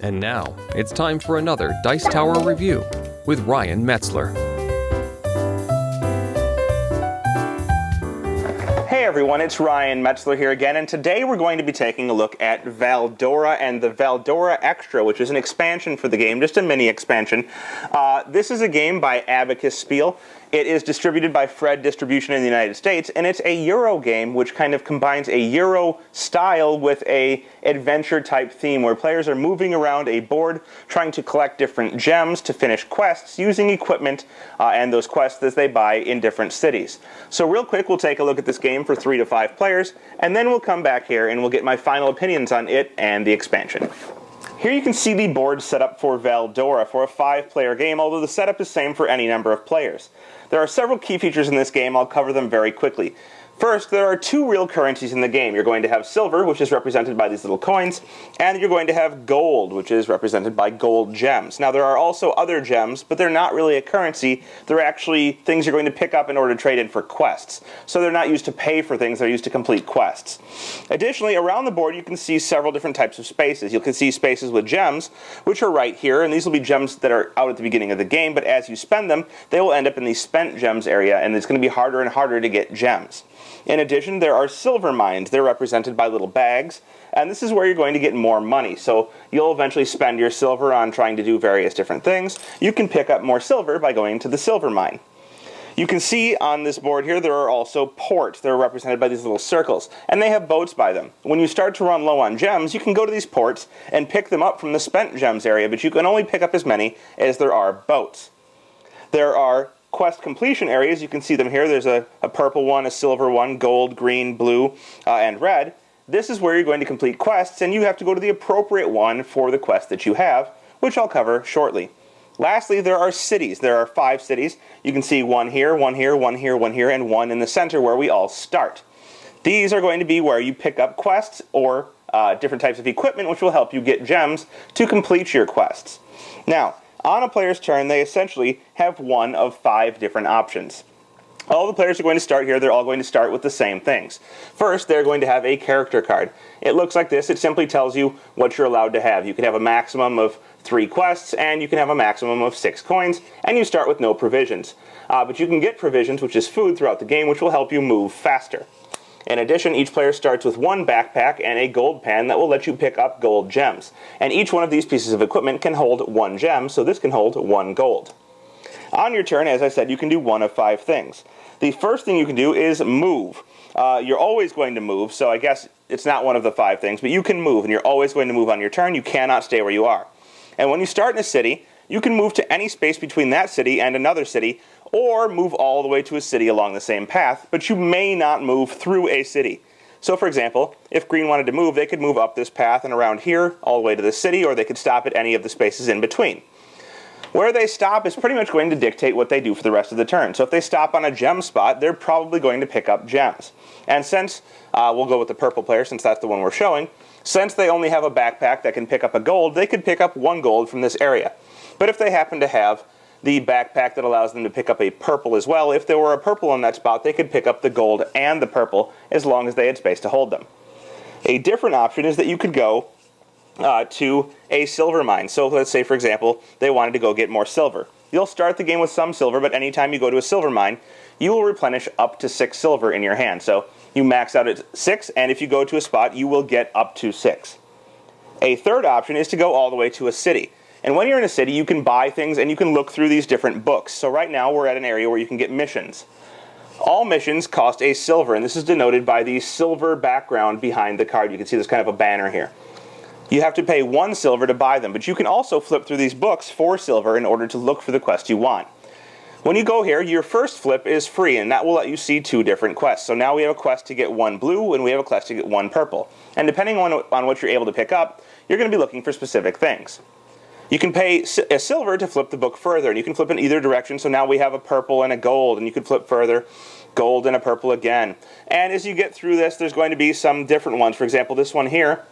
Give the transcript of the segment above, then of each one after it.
And now, it's time for another Dice Tower review with Ryan Metzler. Hey everyone, it's Ryan Metzler here again, and today we're going to be taking a look at Valdora and the Valdora Extra, which is an expansion for the game, just a mini expansion. This is a game by Abacus Spiel. It is distributed by Fred Distribution in the United States, and it's a Euro game which kind of combines a Euro style with a adventure-type theme where players are moving around a board trying to collect different gems to finish quests using equipment and those quests that they buy in different cities. So real quick, we'll take a look at this game for 3 to 5 players, and then we'll come back here and we'll get my final opinions on it and the expansion. Here you can see the board set up for Valdora for a 5-player game, although the setup is the same for any number of players. There are several key features in this game. I'll cover them very quickly. First, there are 2 real currencies in the game. You're going to have silver, which is represented by these little coins, and you're going to have gold, which is represented by gold gems. Now, there are also other gems, but they're not really a currency. They're actually things you're going to pick up in order to trade in for quests. So they're not used to pay for things, they're used to complete quests. Additionally, around the board, you can see several different types of spaces. You can see spaces with gems, which are right here, and these will be gems that are out at the beginning of the game, but as you spend them, they will end up in the spent gems area, and it's going to be harder and harder to get gems. In addition, there are silver mines. They're represented by little bags, and this is where you're going to get more money. So you'll eventually spend your silver on trying to do various different things. You can pick up more silver by going to the silver mine. You can see on this board here there are also ports. They're represented by these little circles, and they have boats by them. When you start to run low on gems, you can go to these ports and pick them up from the spent gems area, but you can only pick up as many as there are boats. There are quest completion areas. You can see them here. There's a purple one, a silver one, gold, green, blue, and red. This is where you're going to complete quests, and you have to go to the appropriate one for the quest that you have, which I'll cover shortly. Lastly, there are cities. There are 5 cities. You can see one here, one here, one here, one here, and one in the center where we all start. These are going to be where you pick up quests or different types of equipment which will help you get gems to complete your quests. Now, on a player's turn, they essentially have one of 5 different options. All the players are going to start here. They're all going to start with the same things. First, they're going to have a character card. It looks like this. It simply tells you what you're allowed to have. You can have a maximum of 3 quests, and you can have a maximum of 6 coins, and you start with no provisions. But you can get provisions, which is food, throughout the game, which will help you move faster. In addition, each player starts with 1 backpack and a gold pan that will let you pick up gold gems. And each one of these pieces of equipment can hold 1 gem, so this can hold 1 gold. On your turn, as I said, you can do one of 5 things. The first thing you can do is move. You're always going to move, so I guess it's not one of the 5 things, but you can move, and you're always going to move on your turn. You cannot stay where you are. And when you start in a city, you can move to any space between that city and another city, or move all the way to a city along the same path, but you may not move through a city. So for example, if green wanted to move, they could move up this path and around here all the way to the city, or they could stop at any of the spaces in between. Where they stop is pretty much going to dictate what they do for the rest of the turn. So if they stop on a gem spot, they're probably going to pick up gems. And since, we'll go with the purple player since that's the one we're showing, since they only have a backpack that can pick up a gold, they could pick up 1 gold from this area. But if they happen to have the backpack that allows them to pick up a purple as well, if there were a purple on that spot, they could pick up the gold and the purple as long as they had space to hold them. A different option is that you could go to a silver mine. So let's say, for example, they wanted to go get more silver. You'll start the game with some silver, but anytime you go to a silver mine, you will replenish up to 6 silver in your hand. So you max out at 6, and if you go to a spot, you will get up to 6. A third option is to go all the way to a city. And when you're in a city, you can buy things and you can look through these different books. So right now, we're at an area where you can get missions. All missions cost a silver, and this is denoted by the silver background behind the card. You can see there's kind of a banner here. You have to pay 1 silver to buy them, but you can also flip through these books for silver in order to look for the quest you want. When you go here, your first flip is free, and that will let you see 2 different quests. So now we have a quest to get 1 blue, and we have a quest to get 1 purple. And depending on what you're able to pick up, you're going to be looking for specific things. You can pay a silver to flip the book further, and you can flip in either direction, so now we have a purple and a gold, and you can flip further, gold and a purple again. And as you get through this, there's going to be some different ones. For example, this one here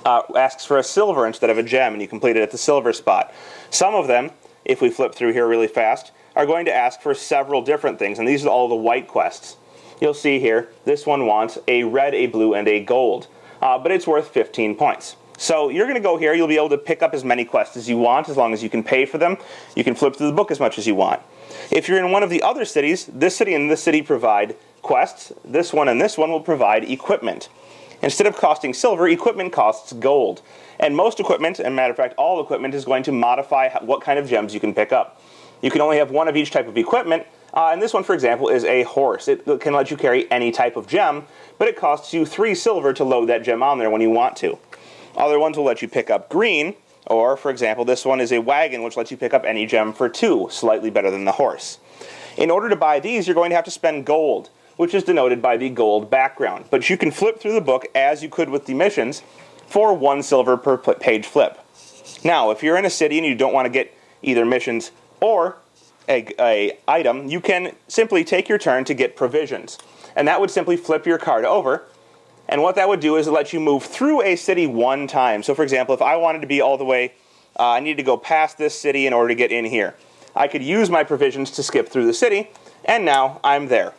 asks for a silver instead of a gem, and you complete it at the silver spot. Some of them, if we flip through here really fast, are going to ask for several different things, and these are all the white quests. You'll see here, this one wants a red, a blue, and a gold, but it's worth 15 points. So you're going to go here. You'll be able to pick up as many quests as you want, as long as you can pay for them. You can flip through the book as much as you want. If you're in one of the other cities, this city and this city provide quests. This one and this one will provide equipment. Instead of costing silver, equipment costs gold. And most equipment, and matter of fact, all equipment is going to modify what kind of gems you can pick up. You can only have one of each type of equipment. And this one, for example, is a horse. It can let you carry any type of gem, but it costs you 3 silver to load that gem on there when you want to. Other ones will let you pick up green, or, for example, this one is a wagon, which lets you pick up any gem for 2, slightly better than the horse. In order to buy these, you're going to have to spend gold, which is denoted by the gold background. But you can flip through the book, as you could with the missions, for 1 silver per page flip. Now, if you're in a city and you don't want to get either missions or a item, you can simply take your turn to get provisions. And that would simply flip your card over. And what that would do is it lets you move through a city 1 time. So for example, if I wanted to be all the way, I needed to go past this city in order to get in here. I could use my provisions to skip through the city, and now I'm there.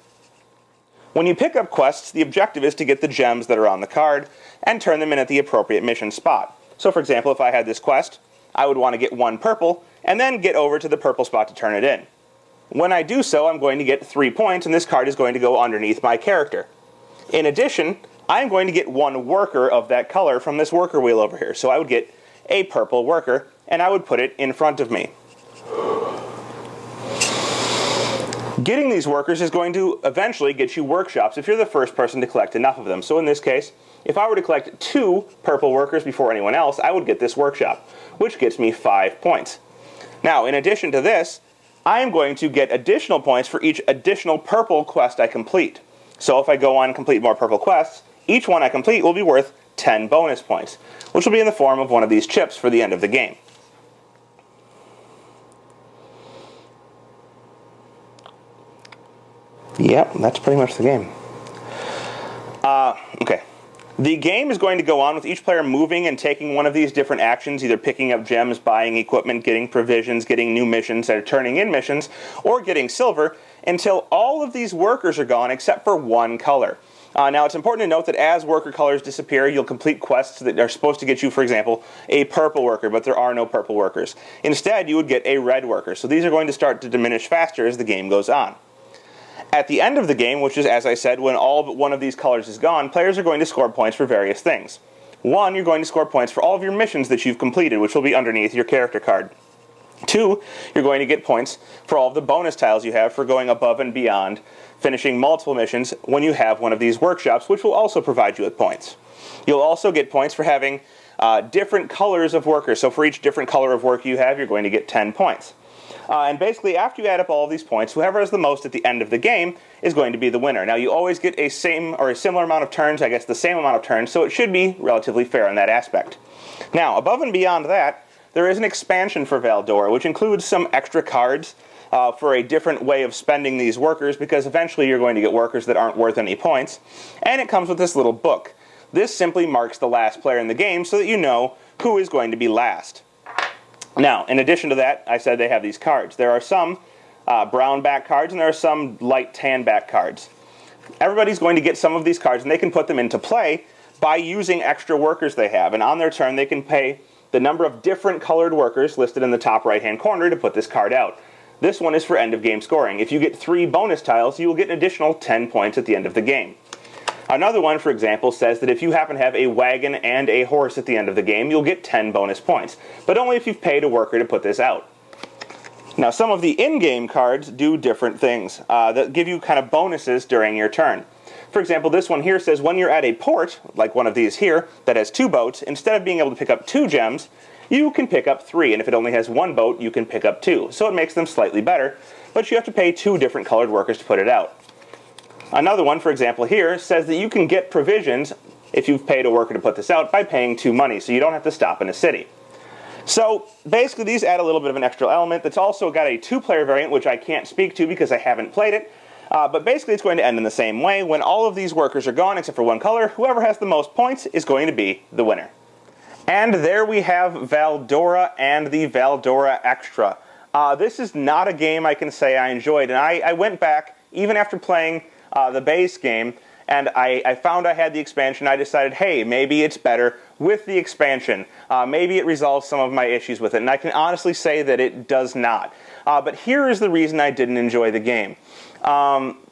When you pick up quests, the objective is to get the gems that are on the card and turn them in at the appropriate mission spot. So for example, if I had this quest, I would want to get 1 purple, and then get over to the purple spot to turn it in. When I do so, I'm going to get 3 points, and this card is going to go underneath my character. In addition, I'm going to get 1 worker of that color from this worker wheel over here. So I would get a purple worker, and I would put it in front of me. Getting these workers is going to eventually get you workshops if you're the first person to collect enough of them. So in this case, if I were to collect 2 purple workers before anyone else, I would get this workshop, which gets me 5 points. Now, in addition to this, I am going to get additional points for each additional purple quest I complete. So if I go on and complete more purple quests, each one I complete will be worth 10 bonus points, which will be in the form of one of these chips for the end of the game. Yep, that's pretty much the game. Okay. The game is going to go on with each player moving and taking one of these different actions, either picking up gems, buying equipment, getting provisions, getting new missions, or turning in missions, or getting silver, until all of these workers are gone except for 1 color. Now, it's important to note that as worker colors disappear, you'll complete quests that are supposed to get you, for example, a purple worker, but there are no purple workers. Instead, you would get a red worker. So these are going to start to diminish faster as the game goes on. At the end of the game, which is, as I said, when all but one of these colors is gone, players are going to score points for various things. 1, you're going to score points for all of your missions that you've completed, which will be underneath your character card. 2, you're going to get points for all of the bonus tiles you have for going above and beyond, finishing multiple missions when you have one of these workshops, which will also provide you with points. You'll also get points for having different colors of workers. So for each different color of work you have, you're going to get 10 points. And basically, after you add up all of these points, whoever has the most at the end of the game is going to be the winner. Now, you always get a same or a similar amount of turns, I guess the same amount of turns, so it should be relatively fair in that aspect. Now, above and beyond that, there is an expansion for Valdora, which includes some extra cards for a different way of spending these workers, because eventually you're going to get workers that aren't worth any points. And it comes with this little book. This simply marks the last player in the game so that you know who is going to be last. Now, in addition to that, I said they have these cards. There are some brown back cards and there are some light tan back cards. Everybody's going to get some of these cards, and they can put them into play by using extra workers they have. And on their turn, they can pay the number of different colored workers listed in the top right-hand corner to put this card out. This one is for end-of-game scoring. If you get 3 bonus tiles, you will get an additional 10 points at the end of the game. Another one, for example, says that if you happen to have a wagon and a horse at the end of the game, you'll get 10 bonus points, but only if you've paid a worker to put this out. Now, some of the in-game cards do different things that give you kind of bonuses during your turn. For example, this one here says when you're at a port, like one of these here, that has 2 boats, instead of being able to pick up 2 gems, you can pick up 3, and if it only has 1 boat, you can pick up 2. So it makes them slightly better, but you have to pay 2 different colored workers to put it out. Another one, for example here, says that you can get provisions if you've paid a worker to put this out by paying 2 money, so you don't have to stop in a city. So basically these add a little bit of an extra element. That's also got a 2-player variant, which I can't speak to because I haven't played it. But basically it's going to end in the same way. When all of these workers are gone except for 1 color, whoever has the most points is going to be the winner. And there we have Valdora and the Valdora Extra. This is not a game I can say I enjoyed, and I went back, even after playing the base game, and I found I had the expansion. I decided, hey, maybe it's better with the expansion. Maybe it resolves some of my issues with it, and I can honestly say that it does not. But here is the reason I didn't enjoy the game.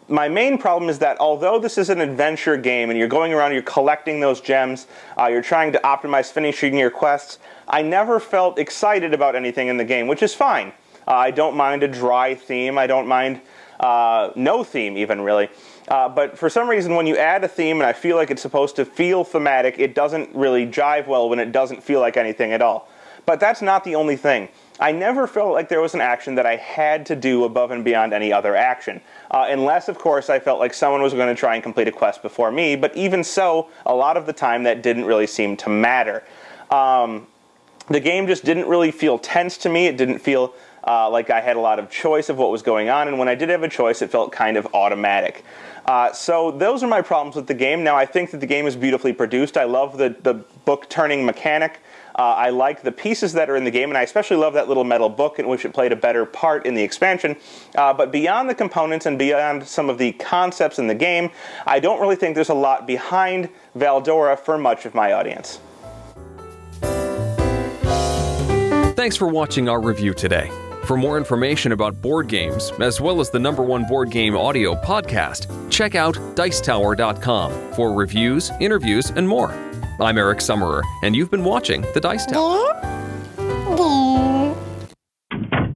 My main problem is that although this is an adventure game and you're going around, you're collecting those gems, you're trying to optimize finishing your quests, I never felt excited about anything in the game, which is fine. I don't mind a dry theme. I don't mind no theme even, really. But for some reason, when you add a theme and I feel like it's supposed to feel thematic, it doesn't really jive well when it doesn't feel like anything at all. But that's not the only thing. I never felt like there was an action that I had to do above and beyond any other action. Unless, of course, I felt like someone was going to try and complete a quest before me, but even so, a lot of the time that didn't really seem to matter. The game just didn't really feel tense to me. It didn't feel like I had a lot of choice of what was going on, and when I did have a choice, it felt kind of automatic. So those are my problems with the game. Now, I think that the game is beautifully produced. I love the book-turning mechanic. I like the pieces that are in the game, and I especially love that little metal book in which it played a better part in the expansion. But beyond the components and beyond some of the concepts in the game, I don't really think there's a lot behind Valdora for much of my audience. Thanks for watching our review today. For more information about board games, as well as the #1 board game audio podcast, check out Dicetower.com for reviews, interviews, and more. I'm Eric Summerer, and you've been watching The Dice Tower.